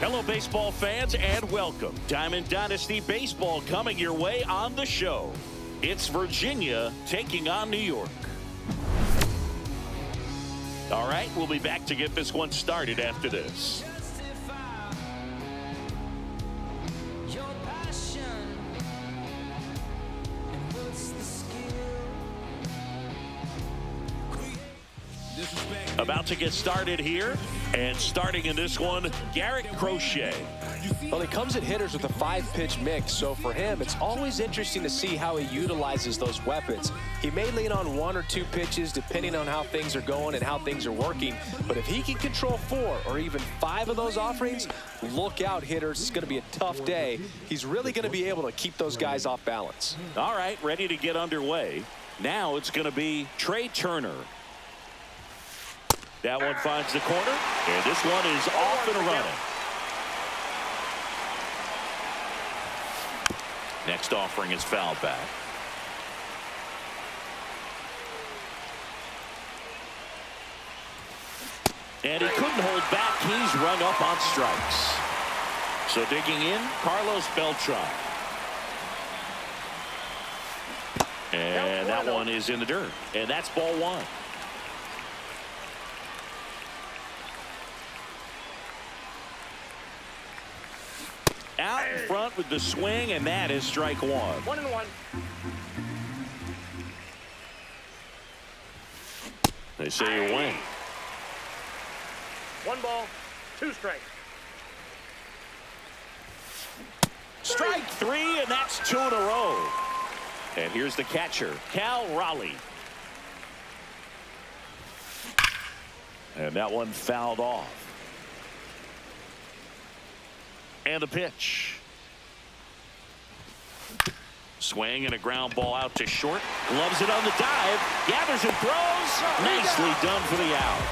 Hello, baseball fans, and welcome. Diamond Dynasty Baseball coming your way on the show. It's Virginia taking on New York. All right, we'll be back to get this one started after this. About to get started here, and starting in this one, Garrett Crochet. Well, he comes at hitters with a 5-pitch mix, so for him, it's always interesting to see how he utilizes those weapons. He may lean on 1 or 2 pitches depending on how things are going and how things are working, but if he can control 4 or even 5 of those offerings, look out, hitters. It's going to be a tough day. He's really going to be able to keep those guys off balance. All right, ready to get underway. Now it's going to be Trey Turner. That one finds the corner, and this one is off and running. Next offering is fouled back. And he couldn't hold back. He's rung up on strikes. So digging in, Carlos Beltran. And that one is in the dirt. And that's ball 1. Out in front with the swing, and that is strike 1. 1-1. They say you win. 1 ball, 2 strikes. Strike 3, and that's 2 in a row. And here's the catcher, Cal Raleigh. And that one fouled off. And the pitch. Swing and a ground ball out to short. Gloves it on the dive. Gathers and throws. Nicely done for the out.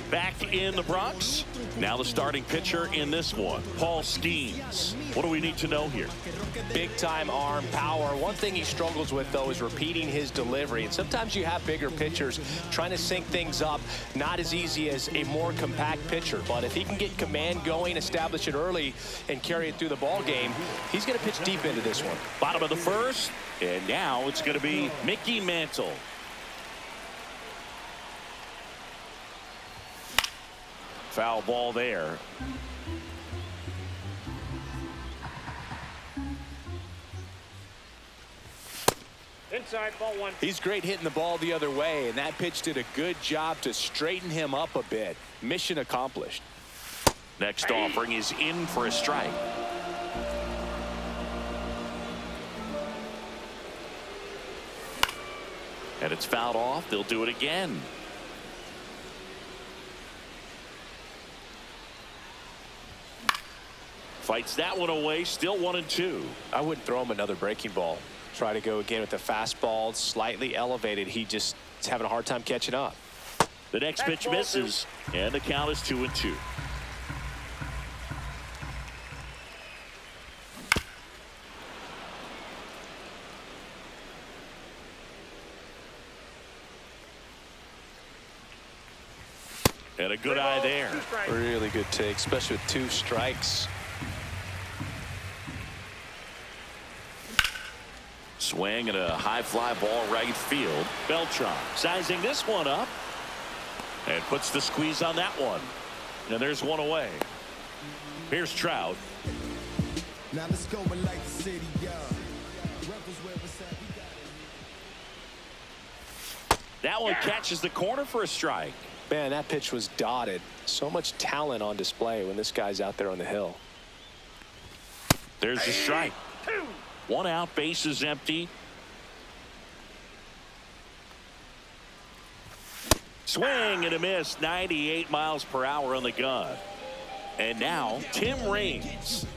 Back in the Bronx. Now the starting pitcher in this one, Paul Skeens. What do we need to know here? Big time arm power. One thing he struggles with, though, is repeating his delivery. And sometimes you have bigger pitchers trying to sync things up. Not as easy as a more compact pitcher. But if he can get command going, establish it early, and carry it through the ball game, he's going to pitch deep into this one. Bottom of the first. And now it's going to be Mickey Mantle. Foul ball there. Inside, ball 1. He's great hitting the ball the other way, and that pitch did a good job to straighten him up a bit. Mission accomplished. Next offering is in for a strike. And it's fouled off. They'll do it again. Fights that one away, still 1-2. I wouldn't throw him another breaking ball. Try to go again with the fastball, slightly elevated. He just is having a hard time catching up. The next pitch misses, and the count is 2-2. And a good eye there. Really good take, especially with 2 strikes. Swing and a high fly ball right field. Beltran sizing this one up and puts the squeeze on that one. And there's one away. Here's Trout. Now let's go and like the city, That one catches the corner for a strike. Man, that pitch was dotted. So much talent on display when this guy's out there on the hill. There's the strike. 1 out, bases empty. Swing and a miss, 98 miles per hour on the gun. And now Tim Raines.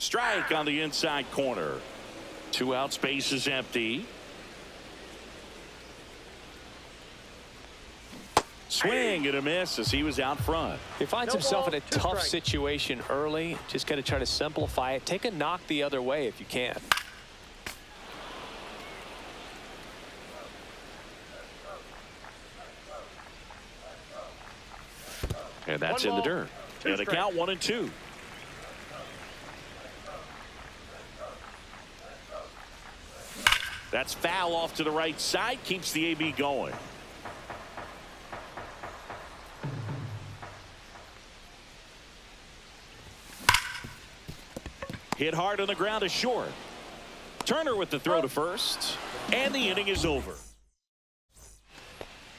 Strike on the inside corner. 2 outs, bases empty. Swing and a miss as he was out front. He finds himself in a tough situation early. Just got to try to simplify it. Take a knock the other way if you can. And that's One in the ball, dirt. two And the strikes. count 1-2. That's foul off to the right side. Keeps the AB going. Hit hard on the ground is short. Turner with the throw to first. And the inning is over.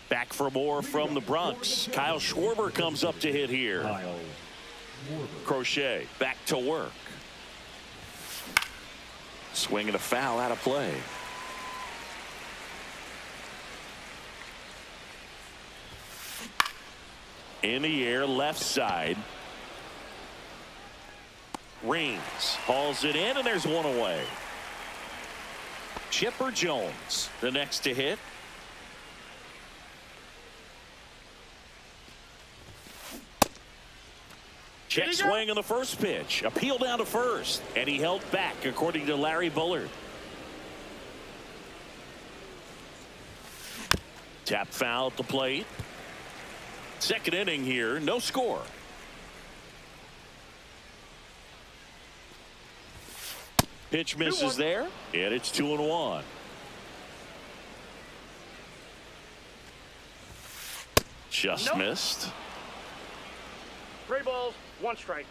Back for more from the Bronx. Kyle Schwarber comes up to hit here. Crochet back to work. Swing and a foul out of play. In the air, left side. Reigns hauls it in, and there's one away. Chipper Jones, the next to hit. Check swing on the first pitch. Appeal down to first, and he held back, according to Larry Bullard. Tap foul at the plate. Second inning here, no score. Pitch misses there, and it's 2-1. Just missed. 3 balls, 1 strike.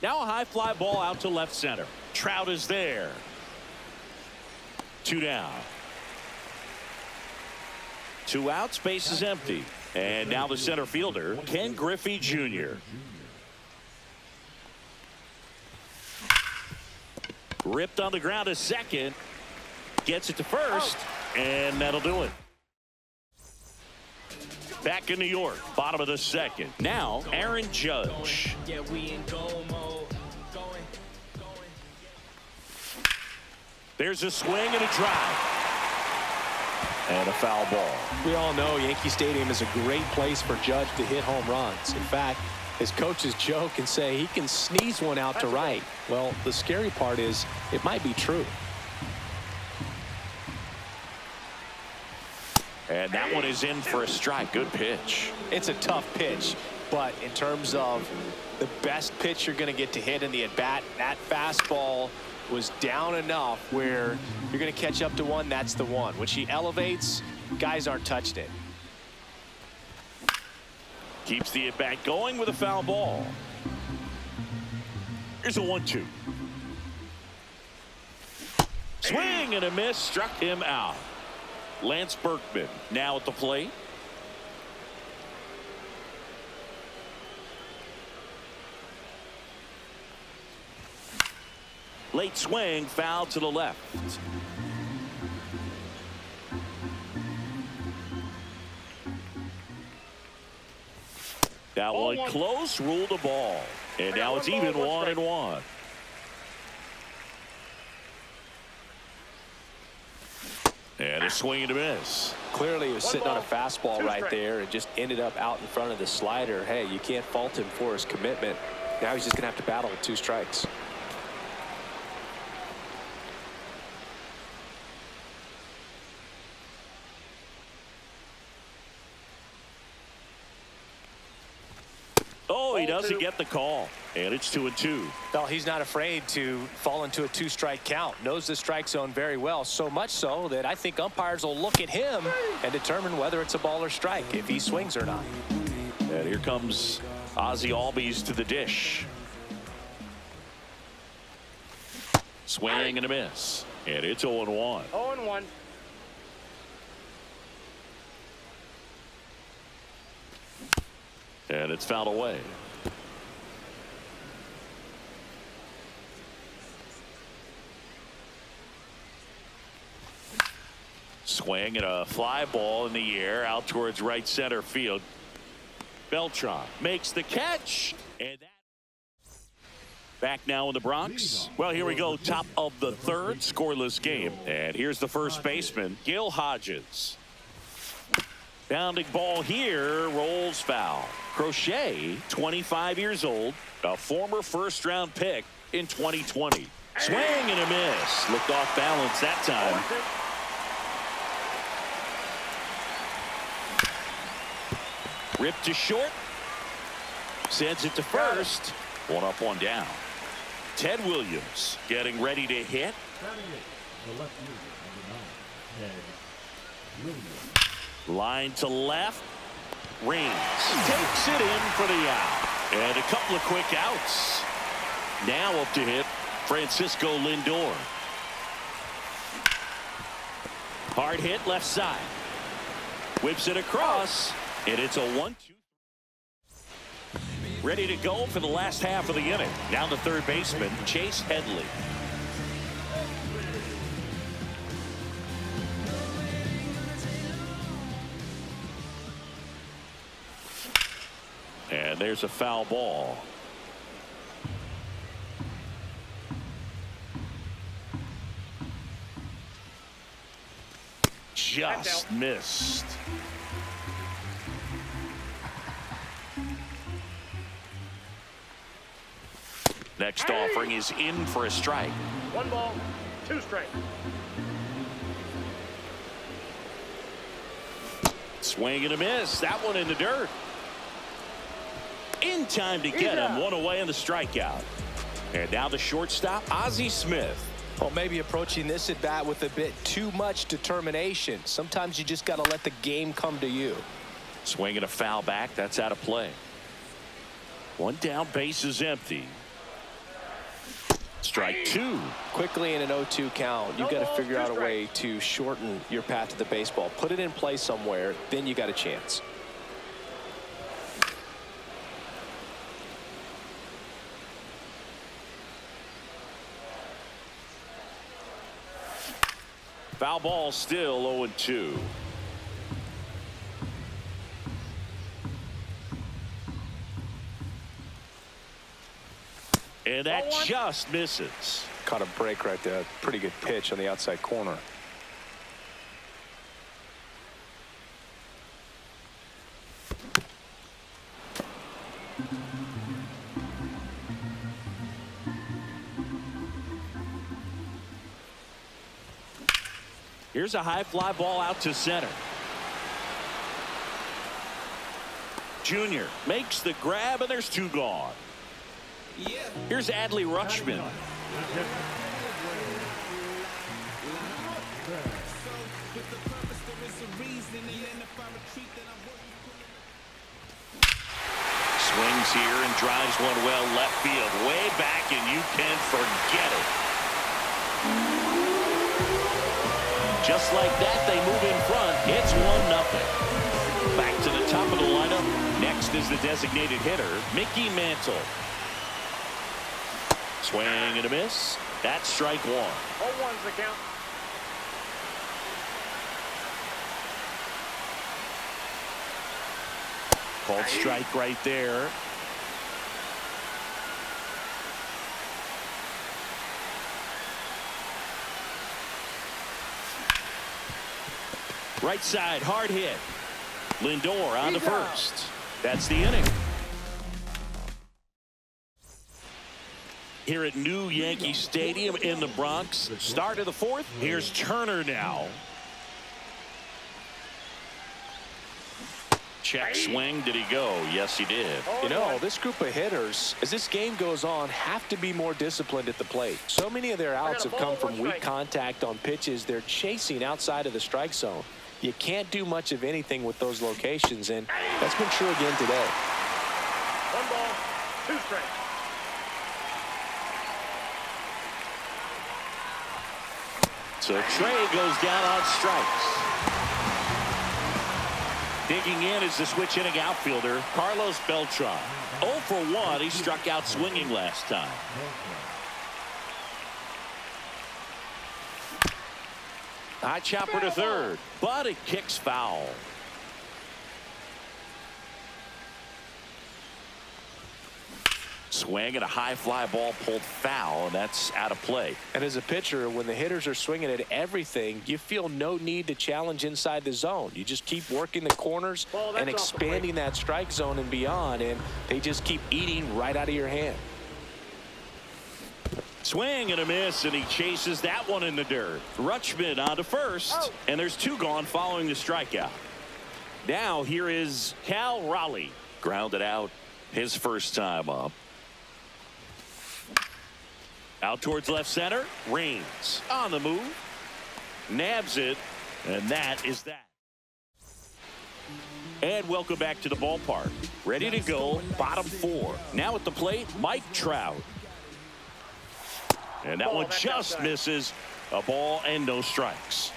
Now a high fly ball out to left center. Trout is there. 2 down. 2 outs, base is empty. And now the center fielder, Ken Griffey Jr. Ripped on the ground to second. Gets it to first. And that'll do it. Back in New York, bottom of the second. Now, Aaron Judge. Yeah, we in goal mode. There's a swing and a drive. And a foul ball. We all know Yankee Stadium is a great place for Judge to hit home runs. In fact, his coaches joke and say he can sneeze one out to right. Well, the scary part is it might be true. And that one is in for a strike. Good pitch. It's a tough pitch, but in terms of the best pitch you're going to get to hit in the at-bat, that fastball was down enough where you're going to catch up to one. That's the one. When she elevates, guys aren't touched it. Keeps the at-bat going with a foul ball. Here's a 1-2. Swing and a miss. Struck him out. Lance Berkman now at the plate. Late swing, foul to the left. That one close, ruled a ball. And now it's even 1-1. And a swing and a miss. Clearly he was sitting on a fastball right there and just ended up out in front of the slider. Hey, you can't fault him for his commitment. Now he's just going to have to battle with 2 strikes. Oh, he doesn't get the call. And it's 2-2. Well, he's not afraid to fall into a 2-strike count. Knows the strike zone very well. So much so that I think umpires will look at him and determine whether it's a ball or strike, if he swings or not. And here comes Ozzie Albies to the dish. Swing and a miss. And it's 0-1. 0-1. And it's fouled away. Swing and a fly ball in the air out towards right center field. Beltran makes the catch. And that back now in the Bronx. Well, here we go. Top of the third, scoreless game. And here's the first baseman, Gil Hodges. Bounding ball here, rolls foul. Crochet, 25 years old, a former first-round pick in 2020. Swing and a miss. Looked off balance that time. Ripped to short. Sends it to first. One up, one down. Ted Williams getting ready to hit. Line to left. Reigns takes it in for the out. And a couple of quick outs. Now up to hit Francisco Lindor. Hard hit left side. Whips it across. And it's a 1-2. Ready to go for the last half of the inning. Down to third baseman Chase Headley. And there's a foul ball. Just missed. Next offering is in for a strike. 1 ball, 2 strikes. Swing and a miss. That one in the dirt. In time to get him. One away in the strikeout. And now the shortstop, Ozzie Smith. Well, maybe approaching this at bat with a bit too much determination. Sometimes you just got to let the game come to you. Swing and a foul back. That's out of play. One down, base is empty. Strike 2. Quickly in an 0-2 count, you've got to figure out a way to shorten your path to the baseball. Put it in play somewhere, then you got a chance. Foul ball, still 0-2. And that just misses. Caught a break right there. Pretty good pitch on the outside corner. Here's a high fly ball out to center. Junior makes the grab, and there's 2 gone. Here's Adley Rutschman. Swings here and drives one well left field, way back, and you can forget it. Just like that, they move in front. It's 1-0. Back to the top of the lineup. Next is the designated hitter, Mickey Mantle. Swing and a miss. That's strike 1. 0-1's the count. Called strike right there. Right side, hard hit. Lindor on to first. That's the inning. Here at New Yankee Stadium in the Bronx. Start of the 4th. Here's Turner now. Check swing. Did he go? Yes, he did. You know, this group of hitters, as this game goes on, have to be more disciplined at the plate. So many of their outs have come from weak contact on pitches they're chasing outside of the strike zone. You can't do much of anything with those locations, and that's been true again today. 1 ball, 2 strikes. So Trey goes down on strikes. Digging in is the switch hitting outfielder, Carlos Beltran. 0 for 1. He struck out swinging last time. High chopper to third, but it kicks foul. Swing and a high fly ball pulled foul, and that's out of play. And as a pitcher, when the hitters are swinging at everything, you feel no need to challenge inside the zone. You just keep working the corners and expanding that strike zone and beyond, and they just keep eating right out of your hand. Swing and a miss, and he chases that one in the dirt. Rutschman on to first, and there's 2 gone following the strikeout. Now here is Cal Raleigh. Grounded out his first time up. Out towards left center. Raines on the move. Nabs it. And that is that. And welcome back to the ballpark. Ready to go. Bottom four. Now at the plate, Mike Trout. And that one just misses. A ball and no strikes.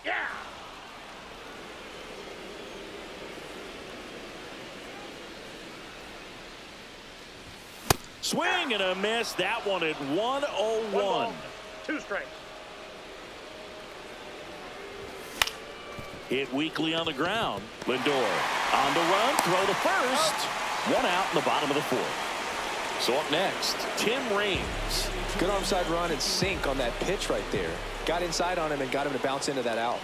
Yeah. Swing and a miss. That one at 101. 1 ball, 2 strikes. Hit weakly on the ground. Lindor on the run. Throw to first. 1 out in the bottom of the 4th. So up next, Tim Raines. Good onside run and sink on that pitch right there. Got inside on him and got him to bounce into that out.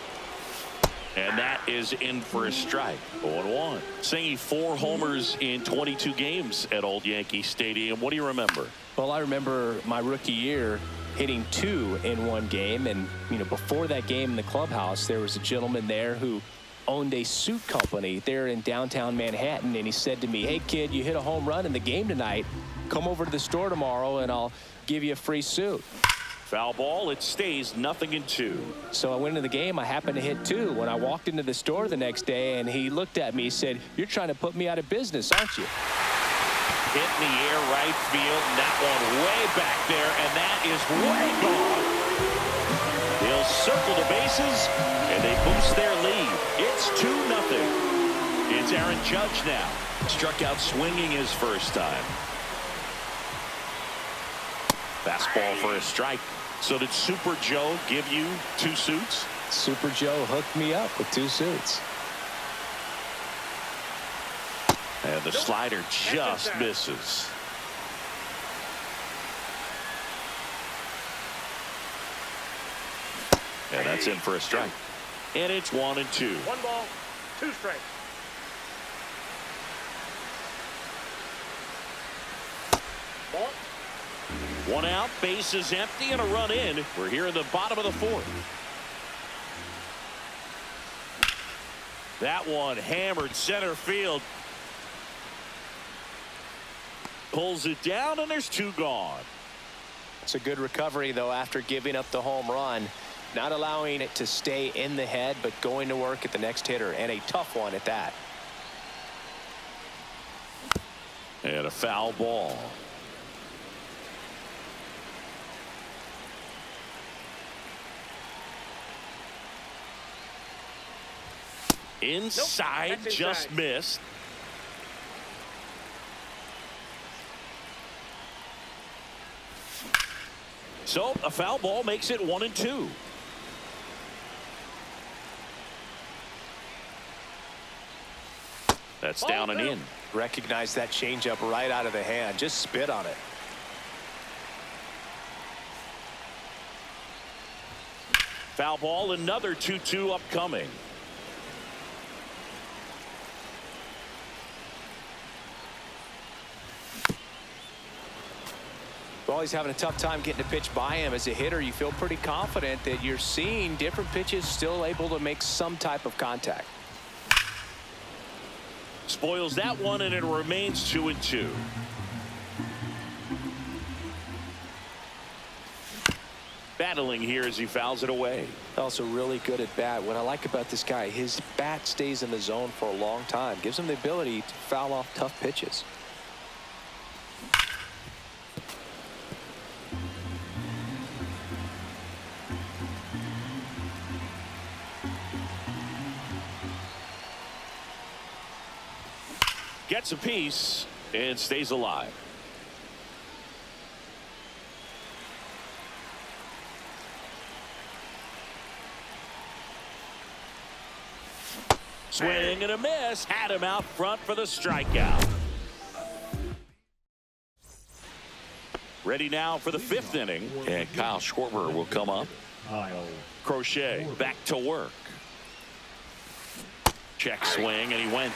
And that is in for a strike. 0-1. Singing 4 homers in 22 games at Old Yankee Stadium. What do you remember? Well, I remember my rookie year hitting 2 in 1 game. And, you know, before that game in the clubhouse, there was a gentleman there who owned a suit company there in downtown Manhattan. And he said to me, "Hey, kid, you hit a home run in the game tonight. Come over to the store tomorrow and I'll give you a free suit." Foul ball. It stays 0-2. So I went into the game. I happened to hit 2. When I walked into the store the next day and he looked at me, he said, "You're trying to put me out of business, aren't you?" Hit in the air right field. And that one way back there. And that is way gone. They'll circle the bases and they boost their lead. It's 2-0. It's Aaron Judge now. Struck out swinging his first time. Fastball for a strike. So did Super Joe give you 2 suits? Super Joe hooked me up with 2 suits. And the slider just misses. And that's in for a strike. And it's 1-2. 1 ball, 2 strikes. Ball. 1 out, base is empty, and a run in. We're here in the bottom of the 4th. That one hammered center field. Pulls it down, and there's 2 gone. It's a good recovery, though, after giving up the home run. Not allowing it to stay in the head, but going to work at the next hitter, and a tough one at that. And a foul ball. Inside, Nope, just inside. missed. So a foul ball makes it 1-2. That's down and in. Recognize that changeup right out of the hand. Just spit on it. Foul ball, another 2-2 upcoming. Well, he's having a tough time getting a pitch by him. As a hitter, you feel pretty confident that you're seeing different pitches still able to make some type of contact. Spoils that one, and it remains 2-2. Battling here as he fouls it away. Also really good at bat. What I like about this guy, his bat stays in the zone for a long time. Gives him the ability to foul off tough pitches. Gets a piece and stays alive. Swing and a miss. Had him out front for the strikeout. Ready now for the 5th inning. And Kyle Schwarber will come up. Crochet back to work. Check swing, and he went.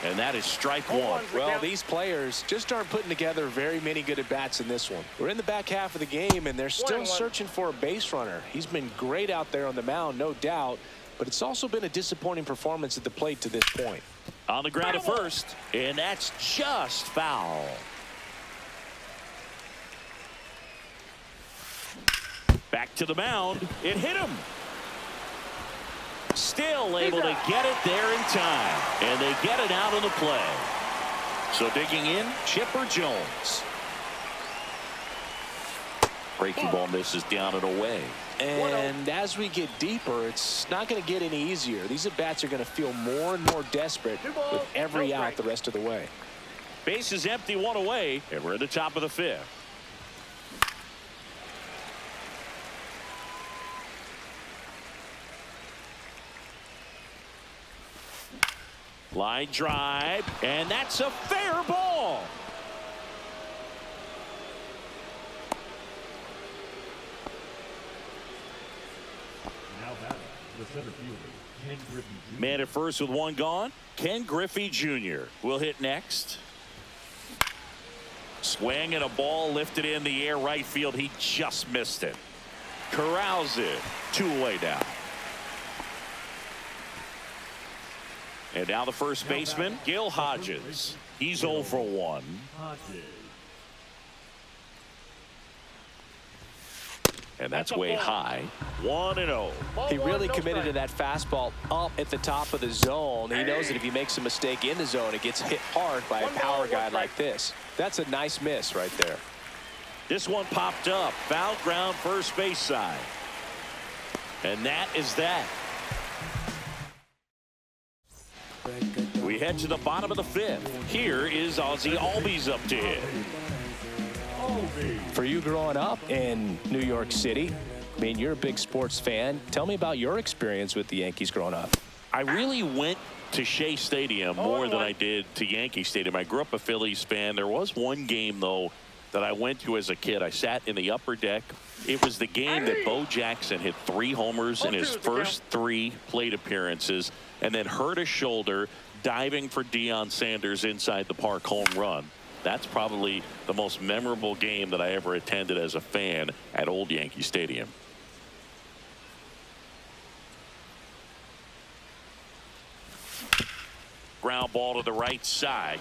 And that is strike one. Well, these players just aren't putting together very many good at-bats in this one. We're in the back half of the game, and they're still searching for a base runner. He's been great out there on the mound, no doubt, but it's also been a disappointing performance at the plate to this point. On the ground at first, and that's just foul. Back to the mound. It hit him. Still able to get it there in time. And they get it out of the play. So digging in, Chipper Jones. Breaking ball misses down and away. And as we get deeper, it's not going to get any easier. These at-bats are going to feel more and more desperate with every out the rest of the way. Base is empty, one away, and we're at the top of the fifth. Line drive, and that's a fair ball. Now batting, the center fielder, Ken Griffey Jr. Man at first with one gone. Ken Griffey Jr. will hit next. Swing and a ball lifted in the air right field. He just missed it. Corrals it. 2 away now. And now the first baseman, Gil Hodges. He's 0 for 1. And that's way high. 1-0. He really committed to that fastball up at the top of the zone. He knows that if he makes a mistake in the zone, it gets hit hard by a power guy like this. That's a nice miss right there. This one popped up. Foul ground first base side. And that is that. We head to the bottom of the fifth. Here is Ozzie Albies up to hit. For you growing up in New York City, I mean, you're a big sports fan. Tell me about your experience with the Yankees growing up. I really went to Shea Stadium more than I did to Yankee Stadium. I grew up a Phillies fan. There was one game, though, that I went to as a kid. I sat in the upper deck. It was the game that Bo Jackson hit 3 homers in his first 3 plate appearances and then hurt his shoulder diving for Deion Sanders inside the park home run. That's probably the most memorable game that I ever attended as a fan at Old Yankee Stadium. Ground ball to the right side.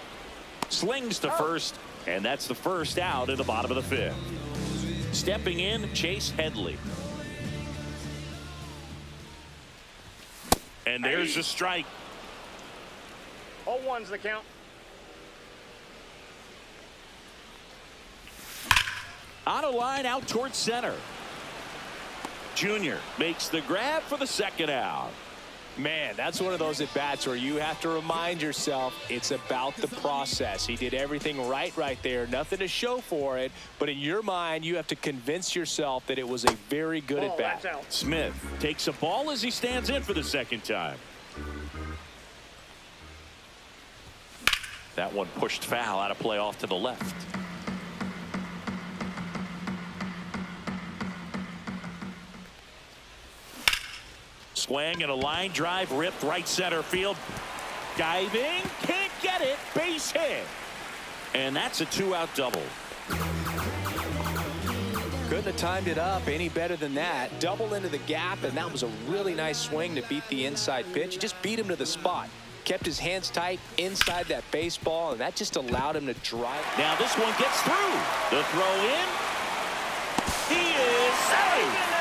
Slings to first, and that's the first out in the bottom of the fifth. Stepping in, Chase Headley. And there's a strike. 0-1's the count. On a line out towards center. Junior makes the grab for the second out. Man, that's one of those at-bats where you have to remind yourself it's about the process. He did everything right there. Nothing to show for it. But in your mind, you have to convince yourself that it was a very good at-bat. Smith takes a ball as he stands in for the second time. That one pushed foul out of play off to the left. Swing and a line drive ripped right center field. Diving, can't get it, base hit. And that's a 2-out double. Couldn't have timed it up any better than that. Double into the gap, and that was a really nice swing to beat the inside pitch. He just beat him to the spot. Kept his hands tight inside that baseball, and that just allowed him to drive. Now this one gets through. The throw in. He is safe.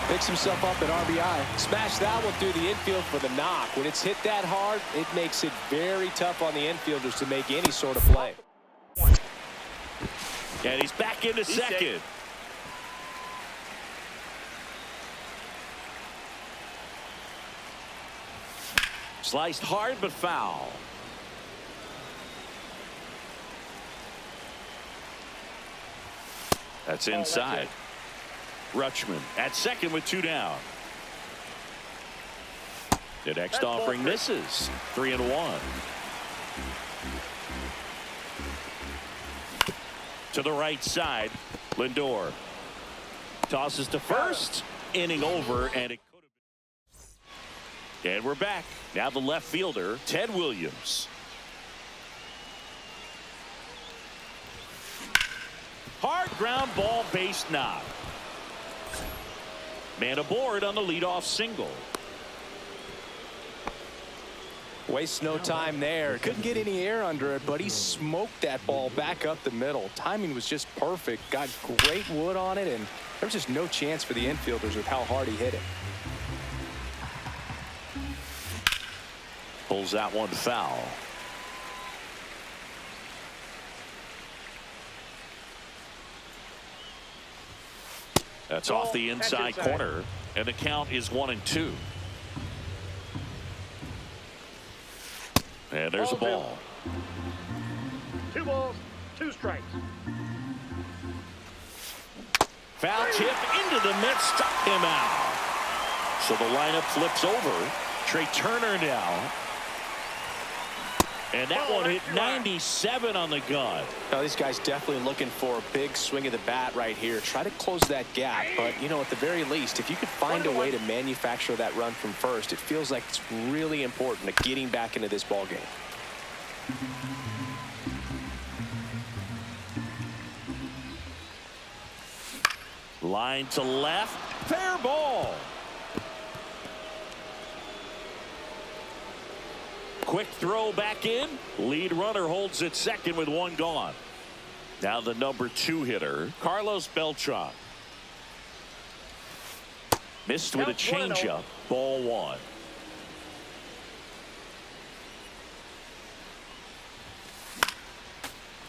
Picks himself up at RBI. Smash that one through the infield for the knock. When it's hit that hard, it makes it very tough on the infielders to make any sort of play. And he's back into second. Sliced hard but foul. That's inside. Rutschman at second with 2 down. The next offering misses. 3-1. To the right side, Lindor tosses to first. Inning over, and it could have And we're back. Now the left fielder, Ted Williams. Hard ground ball, base knock. Man aboard on the leadoff single. Wastes no time there. Couldn't get any air under it, but he smoked that ball back up the middle. Timing was just perfect. Got great wood on it, and there was just no chance for the infielders with how hard he hit it. Pulls that one foul. That's off the inside corner, and the count is 1-2. And there's a ball. 2 balls, 2 strikes. Foul tip into the mitt, struck him out. So the lineup flips over. Trey Turner now. And that one hit 97 on the gun. Now, these guys definitely looking for a big swing of the bat right here. Try to close that gap. But, you know, at the very least, if you could find a way to manufacture that run from first, it feels like it's really important to getting back into this ball game. Line to left. Fair ball. Quick throw back in. Lead runner holds at second with 1 gone. Now the number 2 hitter, Carlos Beltran. Missed with a changeup. Ball 1.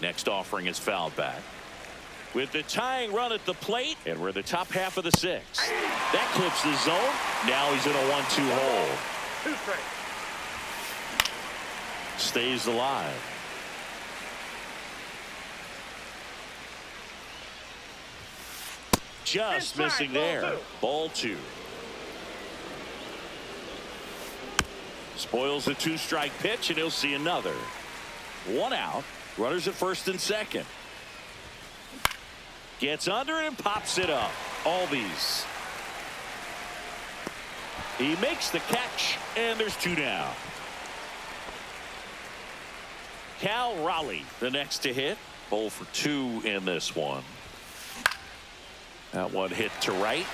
Next offering is fouled back. With the tying run at the plate, and we're in the top half of the 6th. That clips the zone. Now he's in a 1-2 hole. 2 strikes. Stays alive. Just missing there. Ball 2. Spoils the 2-strike pitch, and he'll see another. 1 out. Runners at first and second. Gets under it and pops it up. Albies. He makes the catch, and there's 2 down. Cal Raleigh, the next to hit. 0 for 2 in this one. That one hit to right.